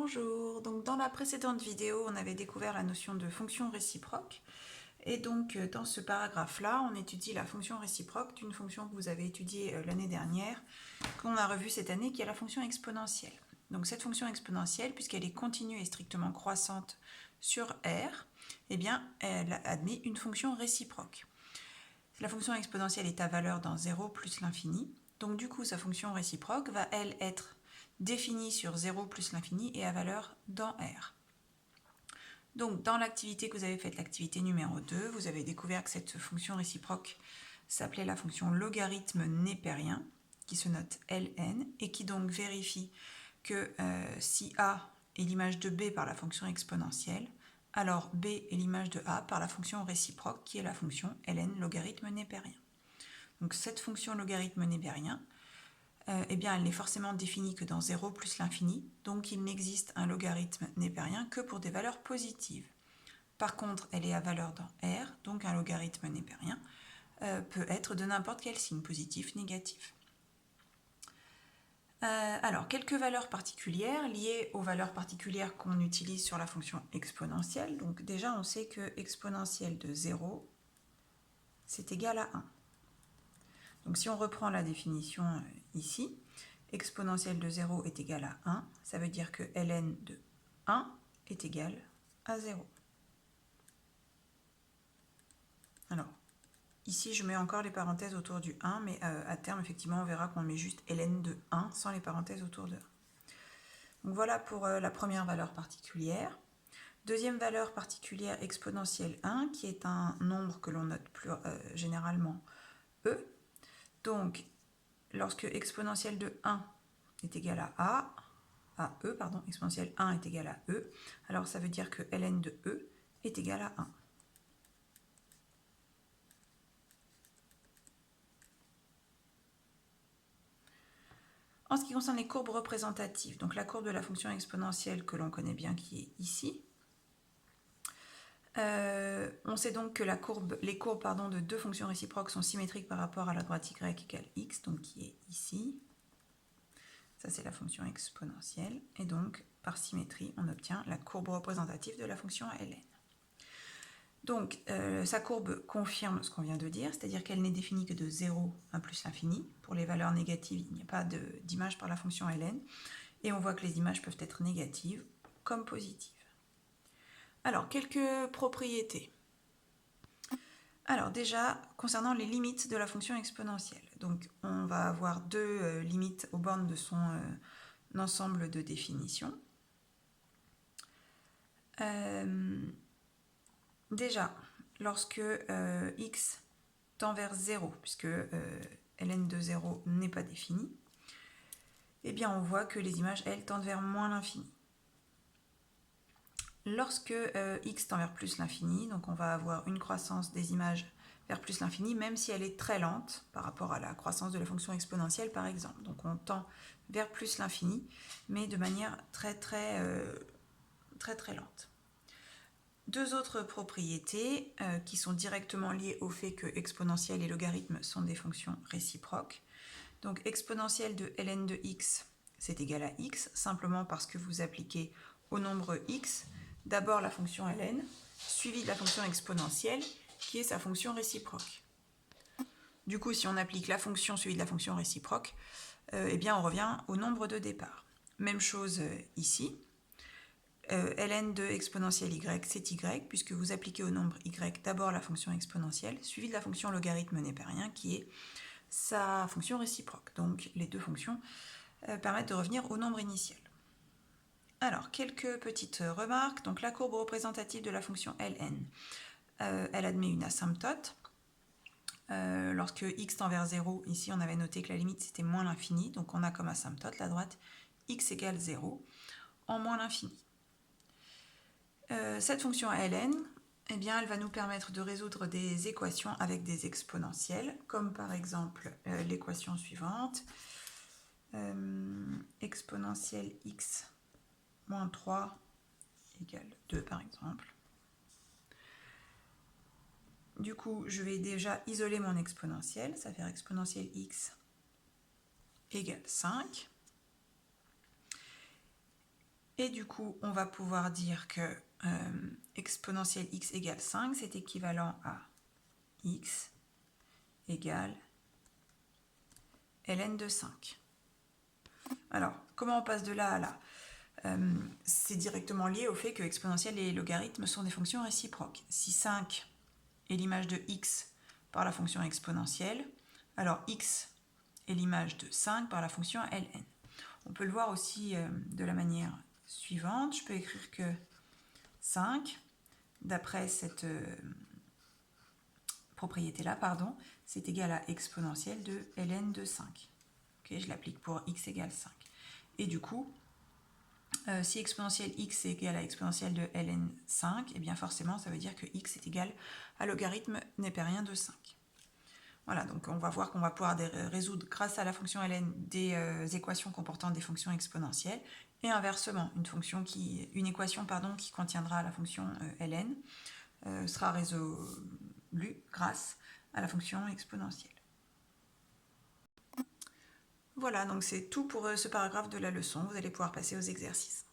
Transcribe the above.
Bonjour, donc dans la précédente vidéo, on avait découvert la notion de fonction réciproque. Et donc dans ce paragraphe-là, on étudie la fonction réciproque d'une fonction que vous avez étudiée l'année dernière, qu'on a revue cette année, qui est la fonction exponentielle. Donc cette fonction exponentielle, puisqu'elle est continue et strictement croissante sur R, eh bien elle admet une fonction réciproque. La fonction exponentielle est à valeur dans 0 plus l'infini. Donc du coup, sa fonction réciproque va, elle, être définie sur 0 plus l'infini et à valeur dans R. Donc dans l'activité que vous avez faite, l'activité numéro 2, vous avez découvert que cette fonction réciproque s'appelait la fonction logarithme népérien, qui se note Ln, et qui donc vérifie que si A est l'image de B par la fonction exponentielle, alors B est l'image de A par la fonction réciproque, qui est la fonction Ln logarithme népérien. Donc cette fonction logarithme népérien, eh bien, elle n'est forcément définie que dans 0 plus l'infini, donc il n'existe un logarithme népérien que pour des valeurs positives. Par contre, elle est à valeur dans R, donc un logarithme népérien peut être de n'importe quel signe, positif, négatif. Alors, quelques valeurs particulières liées aux valeurs particulières qu'on utilise sur la fonction exponentielle. Donc déjà, on sait que exponentielle de 0, c'est égal à 1. Donc si on reprend la définition ici, exponentielle de 0 est égal à 1, ça veut dire que ln de 1 est égal à 0. Alors, ici je mets encore les parenthèses autour du 1, mais à terme, effectivement, on verra qu'on met juste ln de 1 sans les parenthèses autour de 1. Donc voilà pour la première valeur particulière. Deuxième valeur particulière, exponentielle 1, qui est un nombre que l'on note plus généralement e. Donc, lorsque exponentielle de 1 est égal à E, exponentielle 1 est égal à E, alors ça veut dire que ln de E est égal à 1. En ce qui concerne les courbes représentatives, donc la courbe de la fonction exponentielle que l'on connaît bien qui est ici, on sait donc que les courbes de deux fonctions réciproques sont symétriques par rapport à la droite y égale x, donc qui est ici. Ça, c'est la fonction exponentielle. Et donc, par symétrie, on obtient la courbe représentative de la fonction ln. Donc, sa courbe confirme ce qu'on vient de dire, c'est-à-dire qu'elle n'est définie que de 0 à plus l'infini. Pour les valeurs négatives, il n'y a pas d'image par la fonction ln. Et on voit que les images peuvent être négatives comme positives. Alors, quelques propriétés. Alors déjà, concernant les limites de la fonction exponentielle. Donc, on va avoir deux limites aux bornes de son ensemble de définitions. Déjà, lorsque x tend vers 0, puisque ln de 0 n'est pas définie, eh bien on voit que les images, elles, tendent vers moins l'infini. Lorsque x tend vers plus l'infini, donc on va avoir une croissance des images vers plus l'infini, même si elle est très lente par rapport à la croissance de la fonction exponentielle, par exemple. Donc on tend vers plus l'infini, mais de manière très lente. Deux autres propriétés qui sont directement liées au fait que exponentielle et logarithme sont des fonctions réciproques. Donc exponentielle de ln de x, c'est égal à x, simplement parce que vous appliquez au nombre x d'abord la fonction ln, suivie de la fonction exponentielle, qui est sa fonction réciproque. Du coup, si on applique la fonction suivie de la fonction réciproque, eh bien on revient au nombre de départ. Même chose ici. Ln de exponentielle y, c'est y, puisque vous appliquez au nombre y d'abord la fonction exponentielle, suivie de la fonction logarithme népérien, qui est sa fonction réciproque. Donc les deux fonctions permettent de revenir au nombre initial. Alors, quelques petites remarques. Donc la courbe représentative de la fonction ln, elle admet une asymptote. Lorsque x tend vers 0, ici on avait noté que la limite c'était moins l'infini, donc on a comme asymptote la droite x égale 0 en moins l'infini. Cette fonction ln, eh bien, elle va nous permettre de résoudre des équations avec des exponentielles, comme par exemple l'équation suivante, exponentielle x moins 3 égale 2 par exemple. Du coup, je vais déjà isoler mon exponentielle, ça va faire exponentielle x égale 5. Et du coup, on va pouvoir dire que exponentielle x égale 5, c'est équivalent à x égale ln de 5. Alors, comment on passe de là à là? C'est directement lié au fait que exponentielle et logarithme sont des fonctions réciproques. Si 5 est l'image de x par la fonction exponentielle, alors x est l'image de 5 par la fonction ln. On peut le voir aussi de la manière suivante. Je peux écrire que 5, d'après cette propriété-là, c'est égal à exponentielle de ln de 5. Okay, je l'applique pour x égale 5. Et du coup, si exponentielle x est égal à exponentielle de ln 5, et bien forcément, ça veut dire que x est égal à logarithme népérien de 5. Voilà, donc on va voir qu'on va pouvoir résoudre grâce à la fonction ln des équations comportant des fonctions exponentielles, et inversement, une équation qui contiendra la fonction ln sera résolue grâce à la fonction exponentielle. Voilà, donc c'est tout pour ce paragraphe de la leçon. Vous allez pouvoir passer aux exercices.